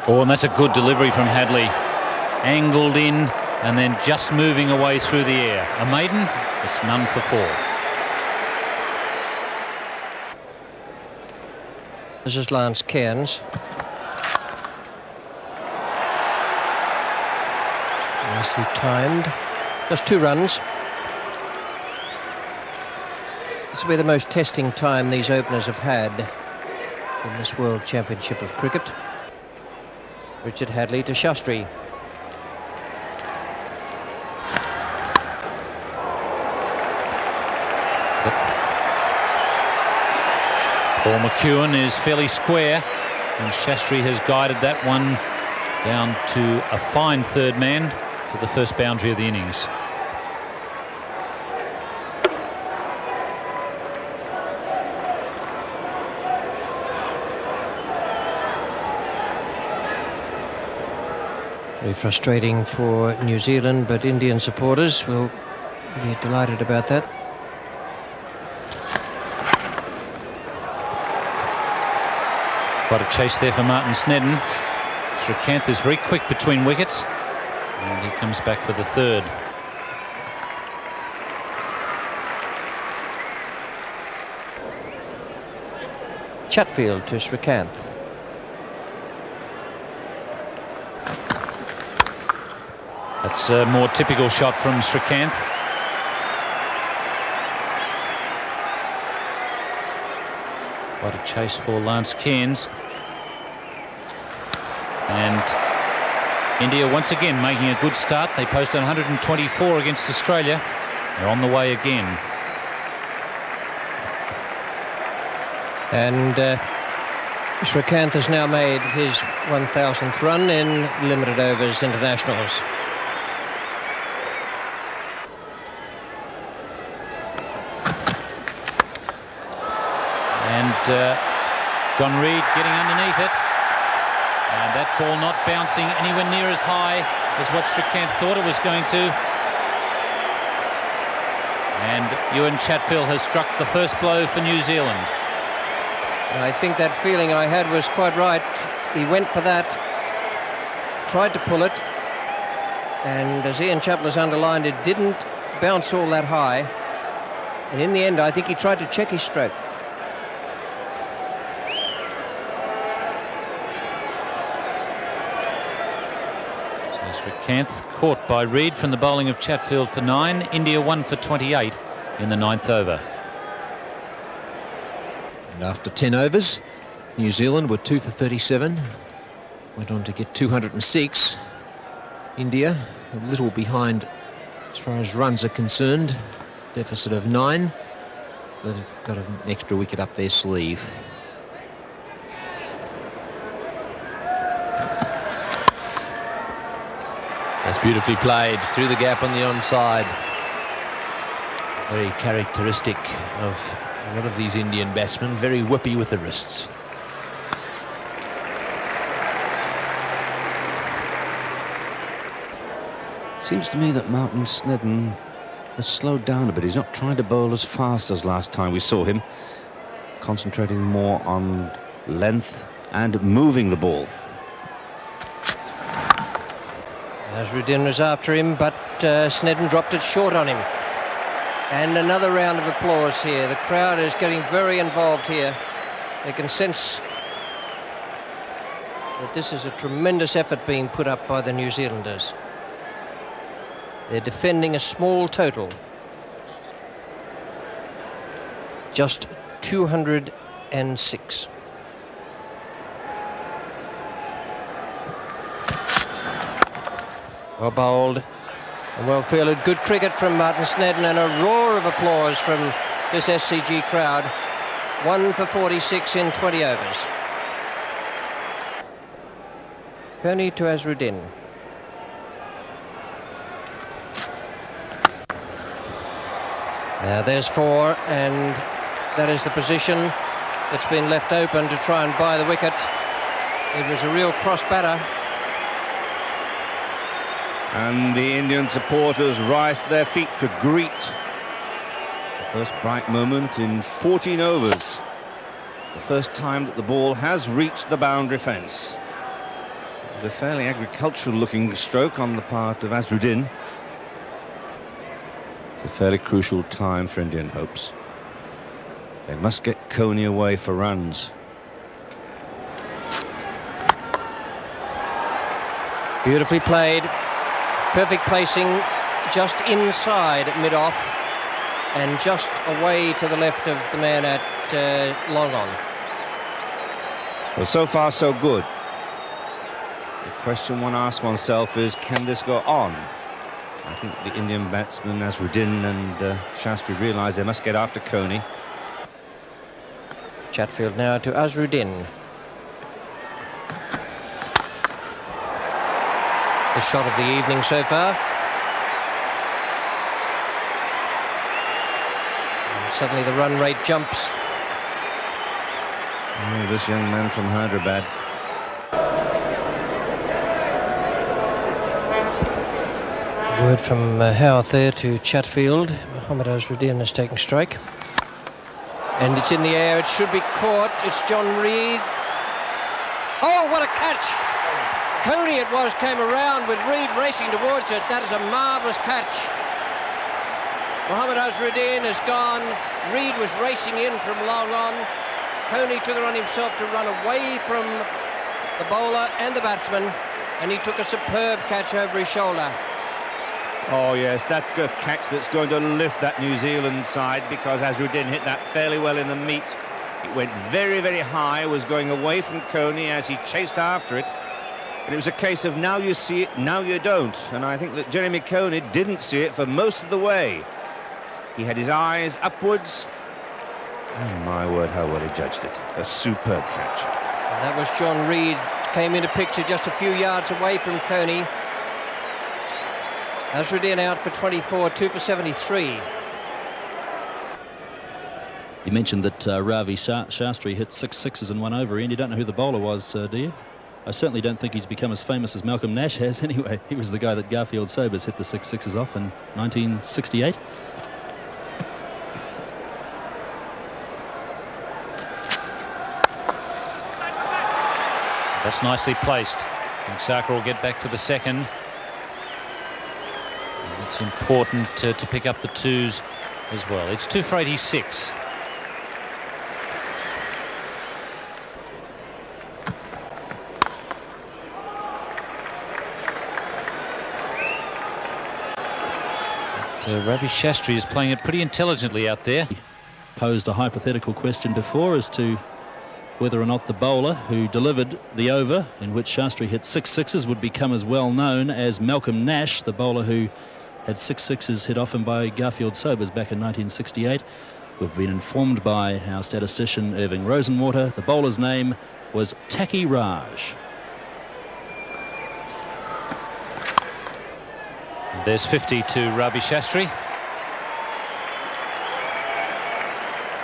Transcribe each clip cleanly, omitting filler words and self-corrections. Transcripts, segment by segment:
Oh, and that's a good delivery from Hadley. Angled in and then just moving away through the air. A maiden, it's none for 4. This is Lance Cairns. Nicely timed. Just 2 runs. This will be the most testing time these openers have had in this World Championship of Cricket. Richard Hadley to Shastri. Paul McEwen is fairly square, and Shastri has guided that one down to a fine third man for the first boundary of the innings. Very frustrating for New Zealand, but Indian supporters will be delighted about that. Quite a chase there for Martin Snedden. Srikanth is very quick between wickets, and he comes back for the 3rd. Chatfield to Srikanth. That's a more typical shot from Srikanth. Quite a chase for Lance Cairns. And India once again making a good start. They posted 124 against Australia. They're on the way again. And Srikanth has now made his 1,000th run in limited overs internationals. And John Reid getting underneath it. And that ball not bouncing anywhere near as high as what Srikanth thought it was going to. And Ewan Chatfield has struck the first blow for New Zealand. I think that feeling I had was quite right. He went for that, tried to pull it, and as Ian Chappell has underlined, it didn't bounce all that high. And in the end, I think he tried to check his stroke. Srikanth caught by Reid from the bowling of Chatfield for 9. India 1 for 28 in the 9th over. And after 10 overs, New Zealand were 2 for 37. Went on to get 206. India a little behind as far as runs are concerned. Deficit of 9. But got an extra wicket up their sleeve. That's beautifully played through the gap on the onside. Very characteristic of a lot of these Indian batsmen, very whippy with the wrists. Seems to me that Martin Snedden has slowed down a bit. He's not trying to bowl as fast as last time we saw him, concentrating more on length and moving the ball. Azharuddin was after him, but Snedden dropped it short on him. And another round of applause here. The crowd is getting very involved here. They can sense that this is a tremendous effort being put up by the New Zealanders. They're defending a small total. Just 206. Well bowled and well fielded. Good cricket from Martin Snedden, and a roar of applause from this SCG crowd. 1 for 46 in 20 overs. Kearney to Azharuddin. Now there's 4, and that is the position that's been left open to try and buy the wicket. It was a real cross batter. And the Indian supporters rise to their feet to greet the first bright moment in 14 overs. The first time that the ball has reached the boundary fence. was a fairly agricultural-looking stroke on the part of Azharuddin. It's a fairly crucial time for Indian hopes. They must get Coney away for runs. Beautifully played. Perfect placing, just inside mid-off and just away to the left of the man at long on. Well, so far so good. The question one asks oneself is, can this go on? I think the Indian batsmen Azharuddin and Shastri realise they must get after Coney. Chatfield now to Azharuddin. The shot of the evening so far. And suddenly the run rate jumps. Oh, this young man from Hyderabad. Word from Howarth there to Chatfield. Mohammad Azharuddin has taken strike. And it's in the air. It should be caught. It's John Reid. Oh, what a catch! Coney it was, came around with Reid racing towards it. That is a marvellous catch. Mohammad Azharuddin has gone. Reid was racing in from long on. Coney took it on himself to run away from the bowler and the batsman, and he took a superb catch over his shoulder. Oh yes, that's a catch that's going to lift that New Zealand side, because Azharuddin hit that fairly well in the meat. It went very, very high, was going away from Coney as he chased after it. And it was a case of now you see it, now you don't. And I think that Jeremy Coney didn't see it for most of the way. He had his eyes upwards. Oh my word, how well he judged it. A superb catch. And that was John Reid, came into picture just a few yards away from Coney. Azharuddin out for 24, 2 for 73. You mentioned that Ravi Shastri hit 6 sixes in 1 over, and you don't know who the bowler was, do you? I certainly don't think he's become as famous as Malcolm Nash has. Anyway, he was the guy that Garfield Sobers hit the 6 sixes off in 1968. That's nicely placed. I think Sarkar will get back for the second. And it's important to pick up the twos as well. It's 2 for 86. Ravi Shastri is playing it pretty intelligently out there. Posed a hypothetical question before as to whether or not the bowler who delivered the over in which Shastri hit 6 sixes would become as well known as Malcolm Nash, the bowler who had 6 sixes hit off him by Garfield Sobers back in 1968. We've been informed by our statistician Irving Rosenwater. The bowler's name was Taki Raj. There's 50 to Ravi Shastri.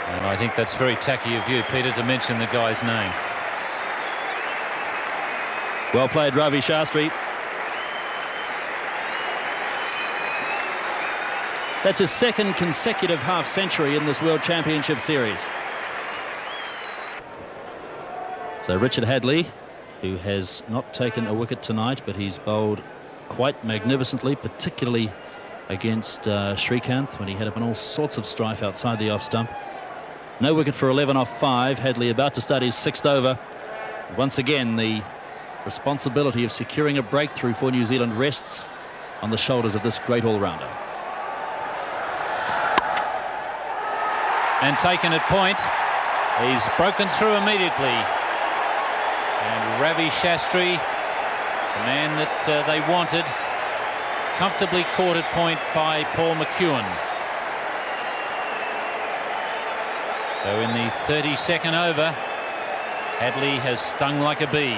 And I think that's very tacky of you, Peter, to mention the guy's name. Well played, Ravi Shastri. That's his second consecutive half-century in this World Championship Series. So Richard Hadlee, who has not taken a wicket tonight, but he's bowled quite magnificently, particularly against Srikanth when he had up in all sorts of strife outside the off stump. No wicket for 11 off 5. Hadlee about to start his 6th over. Once again, the responsibility of securing a breakthrough for New Zealand rests on the shoulders of this great all-rounder. And taken at point. He's broken through immediately. And Ravi Shastri, the man that they wanted, comfortably caught at point by Paul McEwen. So in the 32nd over, Hadlee has stung like a bee.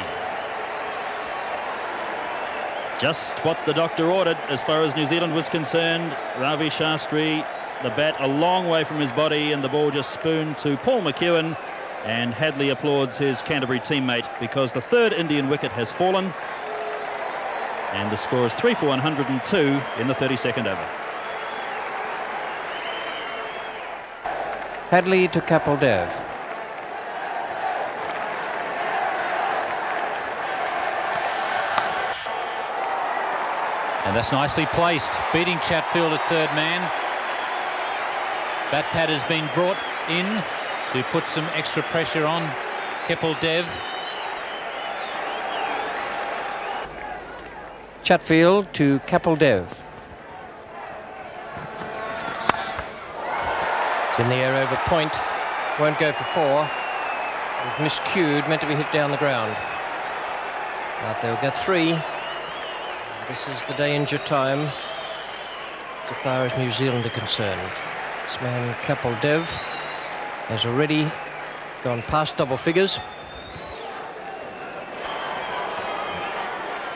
Just what the doctor ordered as far as New Zealand was concerned. Ravi Shastri, the bat a long way from his body, and the ball just spooned to Paul McEwen. And Hadlee applauds his Canterbury teammate because the 3rd Indian wicket has fallen. And the score is 3 for 102 in the 32nd over. Hadlee to Kapil Dev. And that's nicely placed, beating Chatfield at third man. Bat pad has been brought in to put some extra pressure on Kapil Dev. Chatfield to Kapil Dev. It's in the air over point. Won't go for 4. It was miscued, meant to be hit down the ground. But they'll get 3. This is the danger time so far as New Zealand are concerned. This man Kapil Dev has already gone past double figures.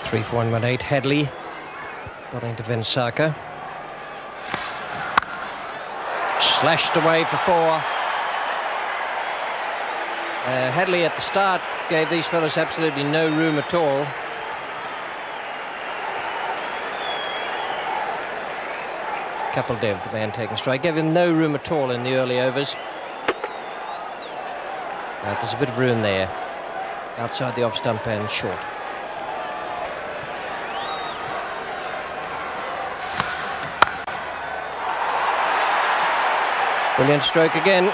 3 for 118. Hadley got into Vengsaka. Slashed away for 4. Hadley at the start gave these fellas absolutely no room at all. Kapil Dev, the man taking strike, gave him no room at all in the early overs. There's a bit of room there, outside the off stump and short. Brilliant stroke again.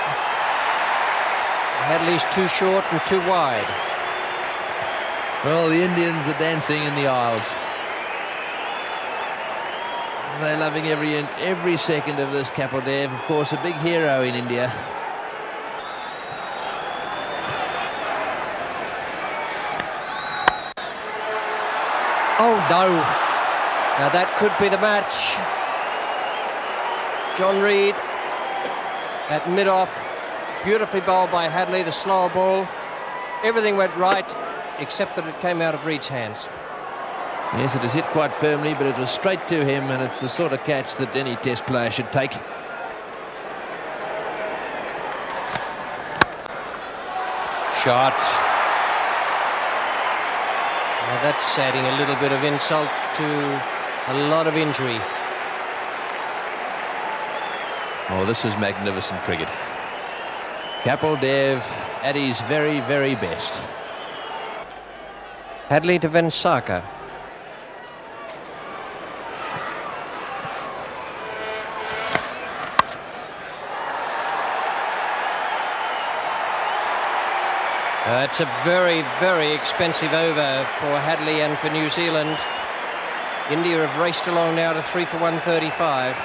Hadley's too short and too wide. Well, the Indians are dancing in the aisles. They're loving every second of this. Kapil Dev, of course, a big hero in India. Oh no! Now that could be the match. John Reid at mid-off, beautifully bowled by Hadley, the slower ball. Everything went right, except that it came out of Reid's hands. Yes, it is hit quite firmly, but it was straight to him, and it's the sort of catch that any test player should take. Shot. Now that's adding a little bit of insult to a lot of injury. Oh, this is magnificent cricket. Kapil Dev at his very, very best. Hadley to Vengsaka. It's a very, very expensive over for Hadley and for New Zealand. India have raced along now to 3 for 135.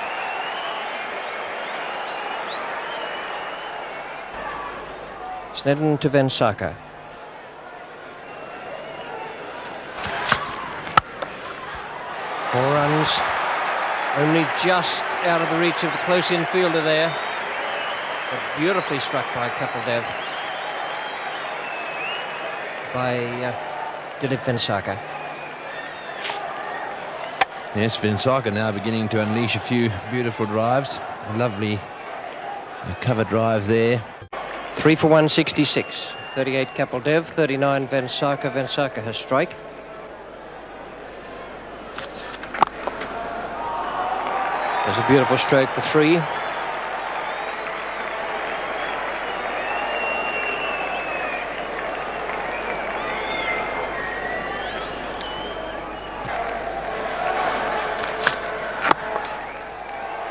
Snedden to Vengsaka. Four runs, only just out of the reach of the close infielder there. But beautifully struck by Kapil Dev. By Dilip Vengsaka. Yes, Vengsaka now beginning to unleash a few beautiful drives. A lovely cover drive there. 3 for 166. 38 Kapil Dev, 39 Vengsaka. Vengsaka has strike. There's a beautiful stroke for 3.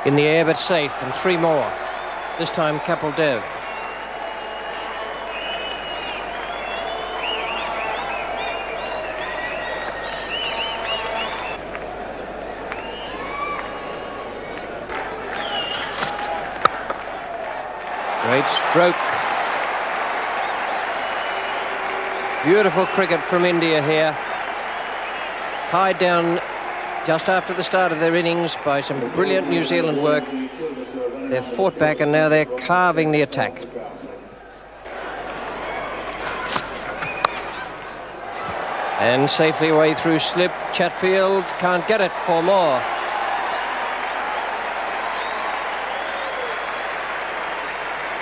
In the air but safe, and 3 more. This time Kapil Dev. Great stroke. Beautiful cricket from India here. Tied down just after the start of their innings by some brilliant New Zealand work. They've fought back and now they're carving the attack. And safely away through slip. Chatfield can't get it for more.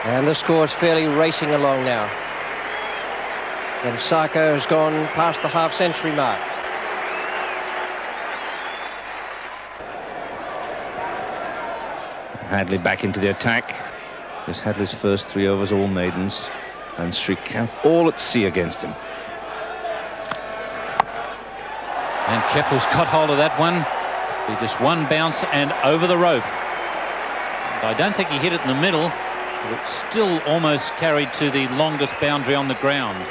And the score's fairly racing along now. Vengsaka has gone past the half-century mark. Hadley back into the attack. This Hadley's first 3 overs, all maidens, and Srikanth all at sea against him. And Keppel's got hold of that one. Be just one bounce and over the rope. And I don't think he hit it in the middle, but it still almost carried to the longest boundary on the ground.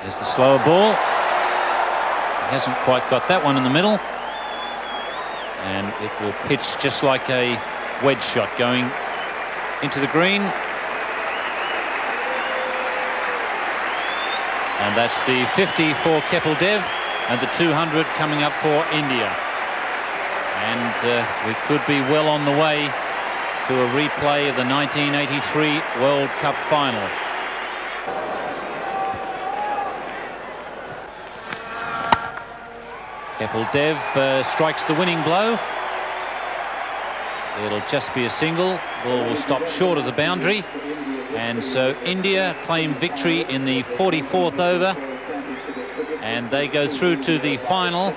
There's the slower ball. He hasn't quite got that one in the middle. And it will pitch just like a wedge shot going into the green. And that's the 50 for Kapil Dev and the 200 coming up for India. And we could be well on the way to a replay of the 1983 World Cup final. Kapil Dev strikes the winning blow. It'll just be a single. Ball will stop short of the boundary. And so India claim victory in the 44th over. And they go through to the final.